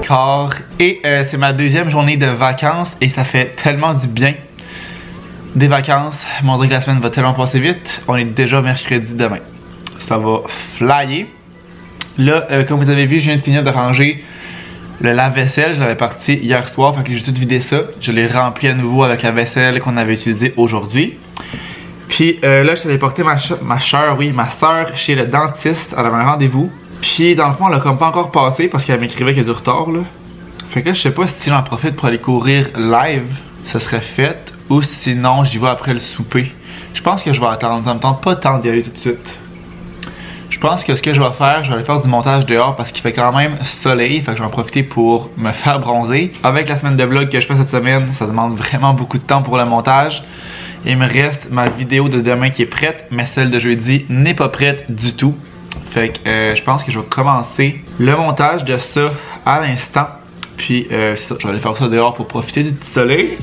Car et c'est ma deuxième journée de vacances et ça fait tellement du bien. Des vacances, on dirait que la semaine va tellement passer vite. On est déjà mercredi demain. Ça va flyer. Là, comme vous avez vu, je viens de finir de ranger le lave-vaisselle. Je l'avais parti hier soir, fait que j'ai tout vidé ça. Je l'ai rempli à nouveau avec la vaisselle qu'on avait utilisée aujourd'hui. Puis là, je suis allé porter ma soeur chez le dentiste. Elle avait un rendez-vous. Puis dans le fond, elle a comme pas encore passé parce qu'elle m'écrivait qu'il y a du retard là. Fait que là, je sais pas si j'en profite pour aller courir live, ça serait fait. Ou sinon, j'y vais après le souper. Je pense que je vais attendre. Ça me tente pas tant d'y aller tout de suite. Je pense que ce que je vais faire, je vais aller faire du montage dehors parce qu'il fait quand même soleil. Fait que je vais en profiter pour me faire bronzer. Avec la semaine de vlog que je fais cette semaine, ça demande vraiment beaucoup de temps pour le montage. Il me reste ma vidéo de demain qui est prête, mais celle de jeudi n'est pas prête du tout. Fait que je pense que je vais commencer le montage de ça à l'instant. Puis ça, je vais aller faire ça dehors pour profiter du petit soleil.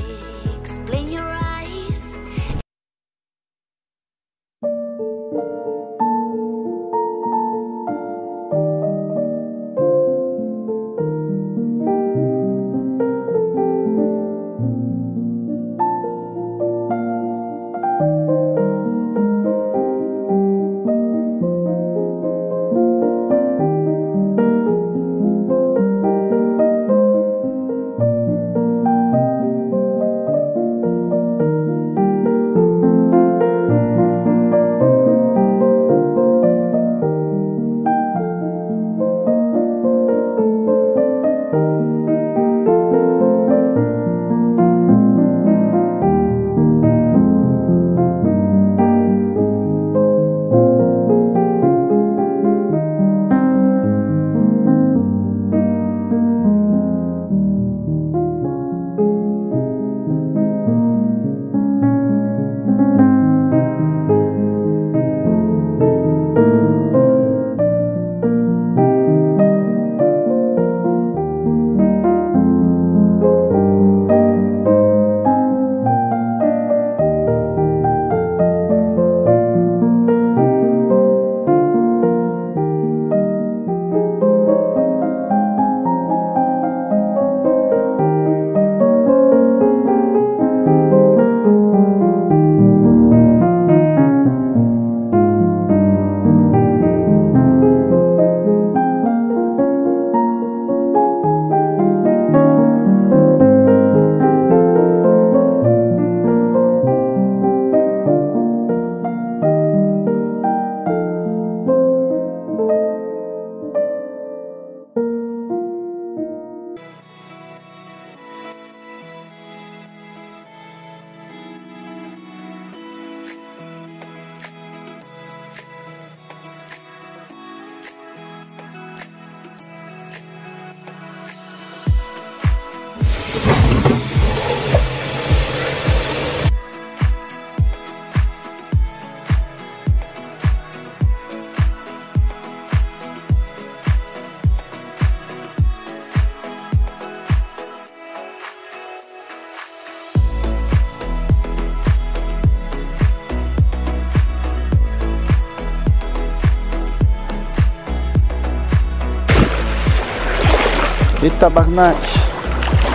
Et tabarnak!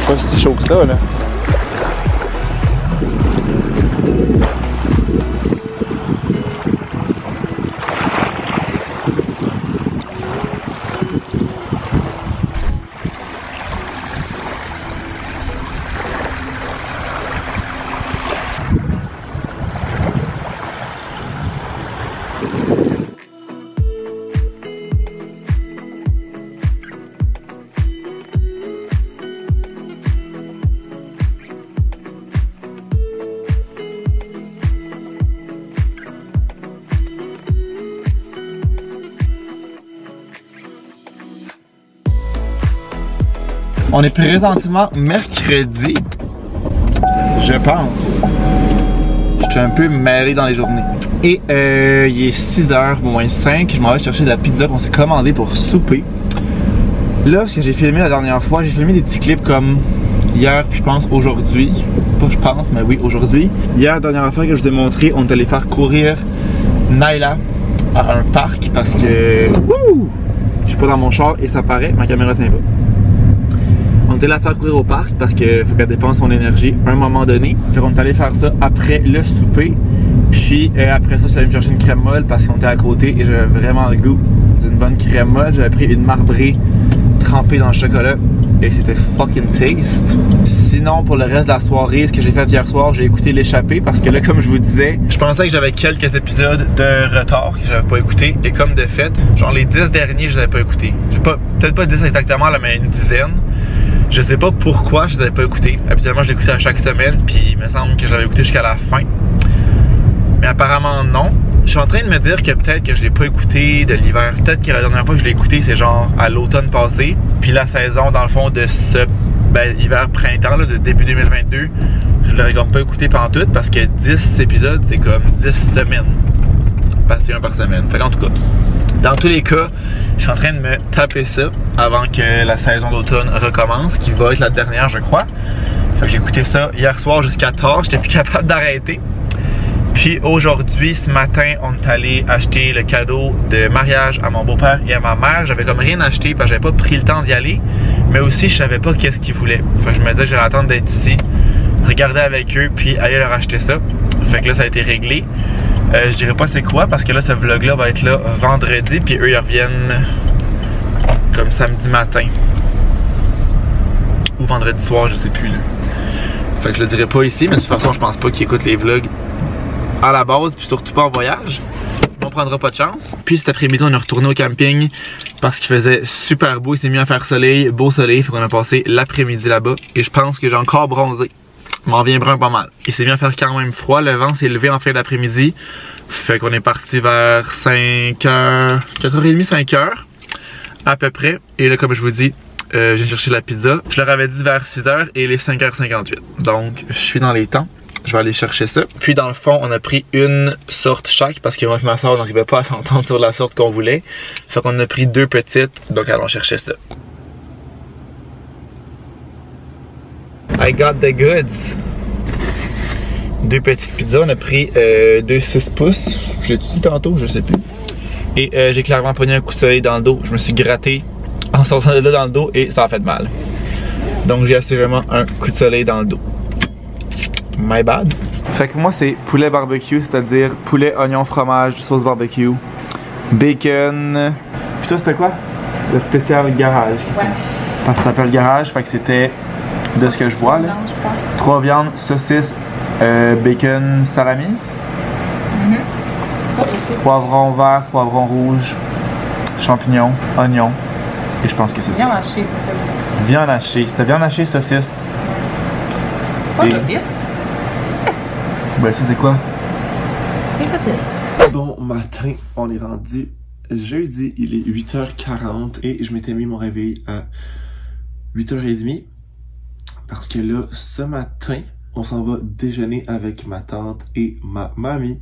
Pas si chaud que ça, là. On est présentement mercredi, je pense. Je suis un peu mêlé dans les journées. Et il est 6h, moins 5. Je m'en vais chercher de la pizza qu'on s'est commandée pour souper. Là, ce que j'ai filmé la dernière fois, j'ai filmé des petits clips comme hier, puis je pense aujourd'hui. Pas je pense, mais oui, aujourd'hui. Hier, dernière affaire que je vous ai montré, on est allé faire courir Naila à un parc parce que je suis pas dans mon char et ça paraît, ma caméra tient pas. on était là à faire courir au parc parce qu'il faut qu'elle dépense son énergie à un moment donné. Donc on est allé faire ça après le souper. Puis après ça, je suis allé me chercher une crème molle parce qu'on était à côté et j'avais vraiment le goût d'une bonne crème molle. J'avais pris une marbrée trempée dans le chocolat et c'était fucking taste. Sinon, pour le reste de la soirée, ce que j'ai fait hier soir, j'ai écouté l'échappée parce que là, comme je vous disais, je pensais que j'avais quelques épisodes de retard que j'avais pas écouté et comme de fait, genre les 10 derniers, je les avais pas écoutés. J'ai pas, peut-être pas 10 exactement, là, mais une dizaine. Je sais pas pourquoi je les avais pas écoutés. Habituellement, je l'écoutais à chaque semaine, puis il me semble que je l'avais écouté jusqu'à la fin. Mais apparemment non. Je suis en train de me dire que peut-être que je l'ai pas écouté de l'hiver. Peut-être que la dernière fois que je l'ai écouté, c'est genre à l'automne passé. Puis la saison, dans le fond, de ce hiver-printemps, de début 2022, je l'aurais comme pas écouté pendant tout parce que 10 épisodes, c'est comme 10 semaines. Passer un par semaine. Fait qu'en tout cas, dans tous les cas, je suis en train de me taper ça avant que la saison d'automne recommence, qui va être la dernière, je crois. Fait que j'ai écouté ça hier soir jusqu'à tard. J'étais plus capable d'arrêter. Puis aujourd'hui, ce matin, on est allé acheter le cadeau de mariage à mon beau-père et à ma mère. J'avais comme rien acheté parce que j'avais pas pris le temps d'y aller. Mais aussi, je savais pas qu'est-ce qu'ils voulaient. Fait que je me disais que j'allais attendre d'être ici, regarder avec eux, puis aller leur acheter ça. Fait que là, ça a été réglé. Je dirais pas c'est quoi parce que là, ce vlog-là va être là vendredi. Puis eux, ils reviennent comme samedi matin. Ou vendredi soir, je sais plus. Là. Fait que je le dirai pas ici, mais de toute façon, je pense pas qu'ils écoutent les vlogs à la base, puis surtout pas en voyage. On prendra pas de chance. Puis cet après-midi, on est retourné au camping parce qu'il faisait super beau. Il s'est mis à faire soleil, beau soleil. Fait qu'on a passé l'après-midi là-bas. Et je pense que j'ai encore bronzé. M'en vient brun pas mal. Il s'est mis à faire quand même froid. Le vent s'est levé en fin d'après-midi. Fait qu'on est parti vers 5h, 4h30, 5h à peu près. Et là, comme je vous dis, j'ai cherché la pizza. Je leur avais dit vers 6h et il est 5h58. Donc, je suis dans les temps. Je vais aller chercher ça. Puis dans le fond, on a pris une sorte chaque parce que moi et ma soeur, on n'arrivait pas à s'entendre sur la sorte qu'on voulait. Fait qu'on a pris 2 petites. Donc allons chercher ça. I got the goods. 2 petites pizzas. On a pris 2 6 pouces. J'ai tout dit tantôt, je sais plus. Et j'ai clairement pogné un coup de soleil dans le dos. Je me suis gratté en sortant de là dans le dos et ça a fait mal. Donc j'ai assurément un coup de soleil dans le dos. My bad. Fait que moi c'est poulet barbecue, c'est-à-dire poulet, oignon, fromage, sauce barbecue, bacon. Puis toi c'était quoi? Le spécial garage. Ouais. Parce que ça s'appelle garage, fait que c'était de ce que je vois là. 3 viandes, saucisses, bacon, salami. Poivron vert, poivron rouge, champignons, oignons. Et je pense que c'est ça. Viande hachée, c'est ça. Viande hachée. C'était viande hachée, saucisse. Pas saucisse. Ben ça c'est quoi? Les saucisses. Bon matin, on est rendu jeudi, il est 8h40 et je m'étais mis mon réveil à 8h30 parce que là, ce matin, on s'en va déjeuner avec ma tante et ma mamie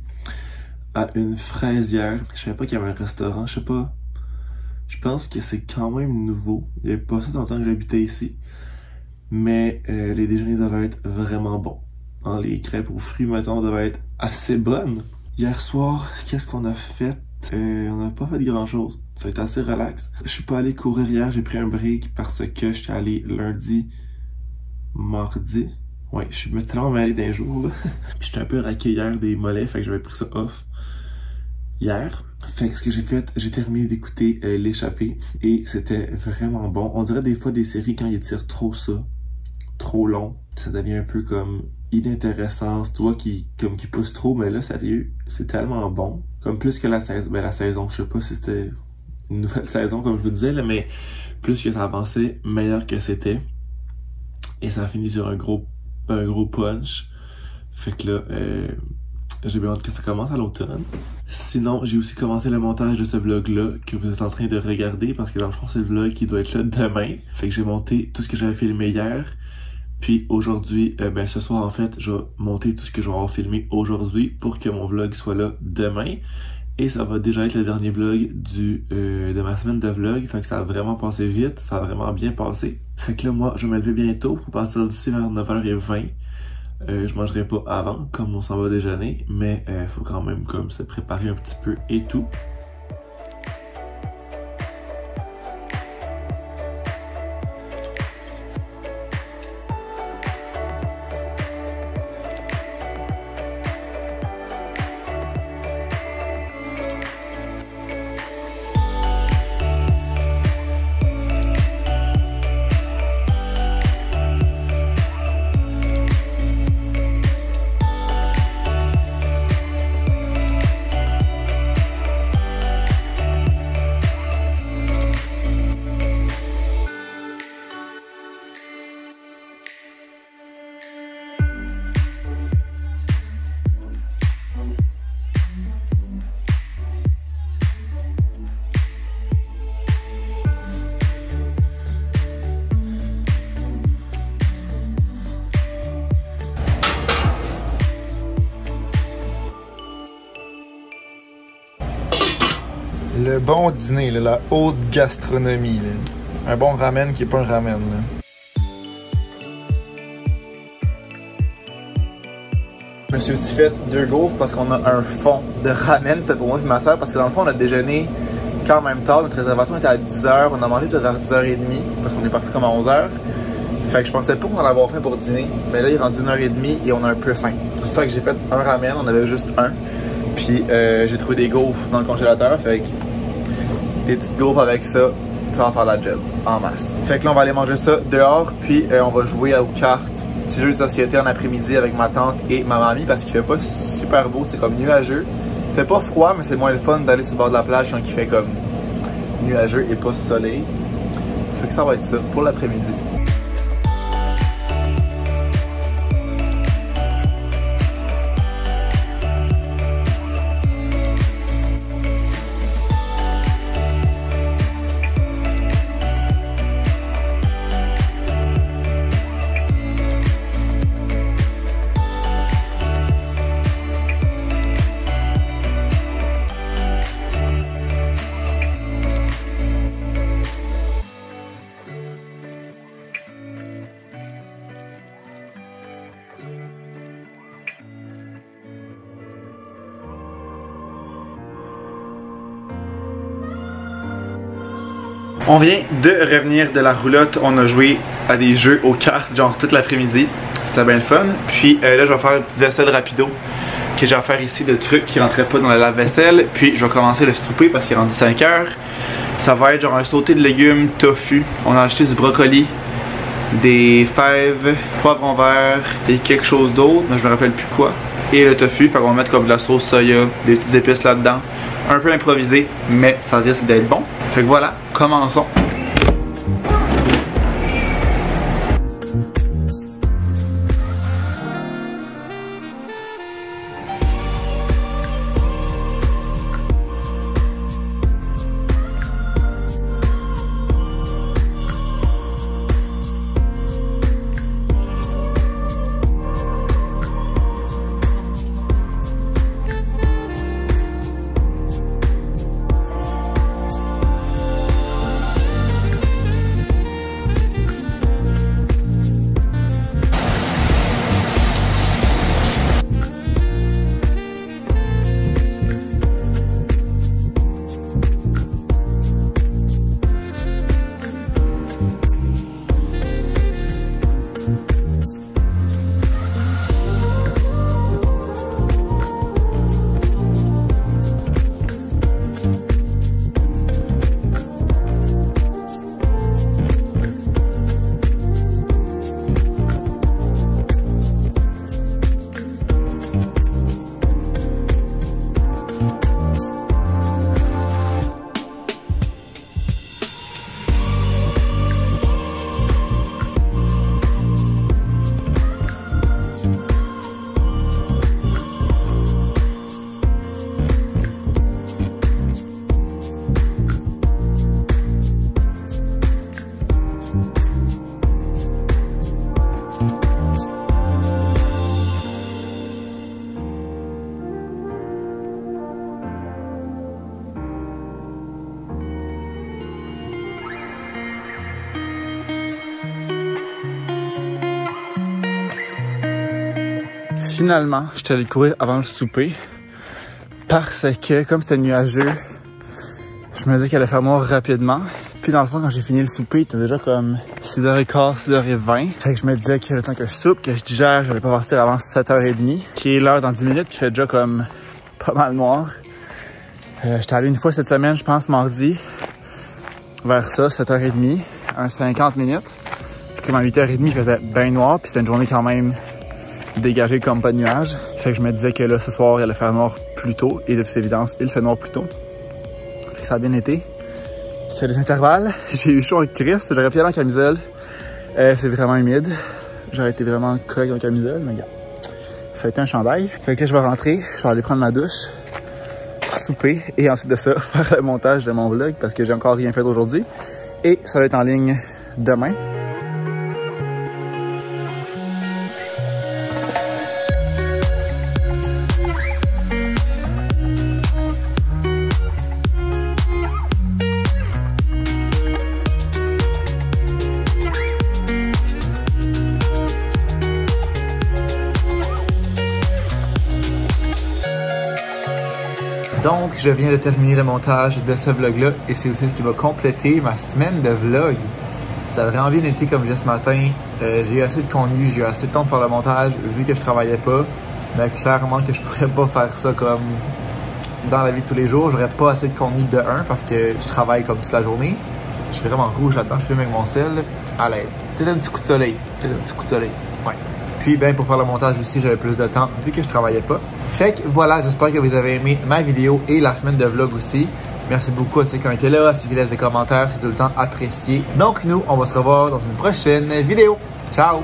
à une fraisière. Je savais pas qu'il y avait un restaurant, je sais pas. Je pense que c'est quand même nouveau. Il y avait pas ça tant que j'habitais ici. Mais les déjeuners devaient être vraiment bons. Les crêpes aux fruits, mettons, devaient être assez bonnes. Hier soir, qu'est-ce qu'on a fait? On n'a pas fait grand chose. Ça a été assez relax. Je suis pas allé courir hier, j'ai pris un break parce que je suis allé lundi, mardi. Ouais, je suis tellement mêlé d'un jour, là. Puis j'étais un peu raqué hier des mollets, fait que j'avais pris ça off hier. Fait que ce que j'ai fait, j'ai terminé d'écouter l'échappée et c'était vraiment bon. On dirait des fois des séries quand ils tirent trop ça, trop long, ça devient un peu comme inintéressant, tu vois, qui pousse trop, mais là, sérieux, c'est tellement bon. Comme plus que la saison, je sais pas si c'était une nouvelle saison, comme je vous disais, là, mais plus que ça avançait, meilleur que c'était. Et ça a fini sur un gros punch. Fait que là, j'ai bien hâte que ça commence à l'automne. Sinon, j'ai aussi commencé le montage de ce vlog-là que vous êtes en train de regarder parce que dans le fond, c'est le vlog qui doit être là demain. Fait que j'ai monté tout ce que j'avais filmé hier. Puis aujourd'hui, ce soir en fait, je vais monter tout ce que je vais avoir filmé aujourd'hui pour que mon vlog soit là demain. Et ça va déjà être le dernier vlog de ma semaine de vlog. Fait que ça a vraiment passé vite, ça a vraiment bien passé. Fait que là, moi, je vais me lever bientôt. Faut partir d'ici vers 9h20. Je mangerai pas avant, comme on s'en va déjeuner. Mais faut quand même comme se préparer un petit peu et tout. Le bon dîner, là, la haute gastronomie. Là. Un bon ramen qui est pas un ramen. Là. Je me suis aussi fait 2 gaufres parce qu'on a un fond de ramen. C'était pour moi et ma soeur parce que dans le fond, on a déjeuné quand même tard. Notre réservation était à 10h. On a mangé peut-être vers 10h30 parce qu'on est parti comme à 11h. Fait que je pensais pas qu'on allait avoir faim pour dîner. Mais là, il est rendu 1h30 et on a un peu faim. Fait que j'ai fait un ramen. On avait juste un. Puis j'ai trouvé des gaufres dans le congélateur. Fait que des petites gaufres avec ça, ça va faire la job en masse. Fait que là, on va aller manger ça dehors. Puis on va jouer aux cartes. Petit jeu de société en après-midi avec ma tante et ma mamie parce qu'il fait pas super beau. C'est comme nuageux. Il fait pas froid, mais c'est moins le fun d'aller sur le bord de la plage quand il fait comme nuageux et pas soleil. Fait que ça va être ça pour l'après-midi. On vient de revenir de la roulotte, on a joué à des jeux aux cartes genre toute l'après-midi, c'était bien le fun. Puis là je vais faire une petite vaisselle rapido que j'ai à faire ici de trucs qui rentraient pas dans la lave-vaisselle. Puis je vais commencer le souper parce qu'il est rendu 5h. Ça va être genre un sauté de légumes tofu. On a acheté du brocoli, des fèves, poivrons verts et quelque chose d'autre, mais je me rappelle plus quoi. Et le tofu, fait qu'on va mettre comme de la sauce soya, des petites épices là-dedans. Un peu improvisé, mais ça risque d'être bon. Fait que voilà, commençons. Finalement, je suis allé courir avant le souper parce que comme c'était nuageux, je me disais qu'elle allait faire noir rapidement. Puis dans le fond, quand j'ai fini le souper, il était déjà comme 6h15, 6h20. Fait que je me disais que le temps que je soupe, que je digère, j'allais pas partir avant 7h30, qui est l'heure dans 10 minutes, puis il fait déjà comme pas mal noir. J'étais allé une fois cette semaine, je pense mardi, vers ça, 7h30, un 50 minutes. Puis comme à 8h30, il faisait bien noir, puis c'était une journée quand même dégagée comme pas de nuages. Fait que je me disais que là, ce soir, il allait faire noir plus tôt, et de toute évidence, il fait noir plus tôt. Fait que ça a bien été. C'est des intervalles. J'ai eu chaud avec Chris, j'aurais pu aller en camisole. C'est vraiment humide. J'aurais été vraiment correct en camisole, mais regarde. Ça a été un chandail. Fait que là, je vais rentrer, je vais aller prendre ma douche, souper, et ensuite de ça, faire le montage de mon vlog parce que j'ai encore rien fait aujourd'hui. Et ça va être en ligne demain. Donc, je viens de terminer le montage de ce vlog-là et c'est aussi ce qui va compléter ma semaine de vlog. Ça a vraiment bien été comme je disais ce matin. J'ai eu assez de contenu, j'ai eu assez de temps pour faire le montage vu que je travaillais pas. Mais clairement que je pourrais pas faire ça comme dans la vie de tous les jours. J'aurais pas assez de contenu de 1 parce que je travaille comme toute la journée. Je suis vraiment rouge là-dedans, je filme avec mon sel. À l'aide. Peut-être un petit coup de soleil. Ouais. Puis ben pour faire le montage aussi, j'avais plus de temps vu que je travaillais pas. Fait que voilà, j'espère que vous avez aimé ma vidéo et la semaine de vlog aussi. Merci beaucoup à ceux qui ont été là, à ceux qui laissent des commentaires, c'est tout le temps apprécié. Donc nous, on va se revoir dans une prochaine vidéo. Ciao!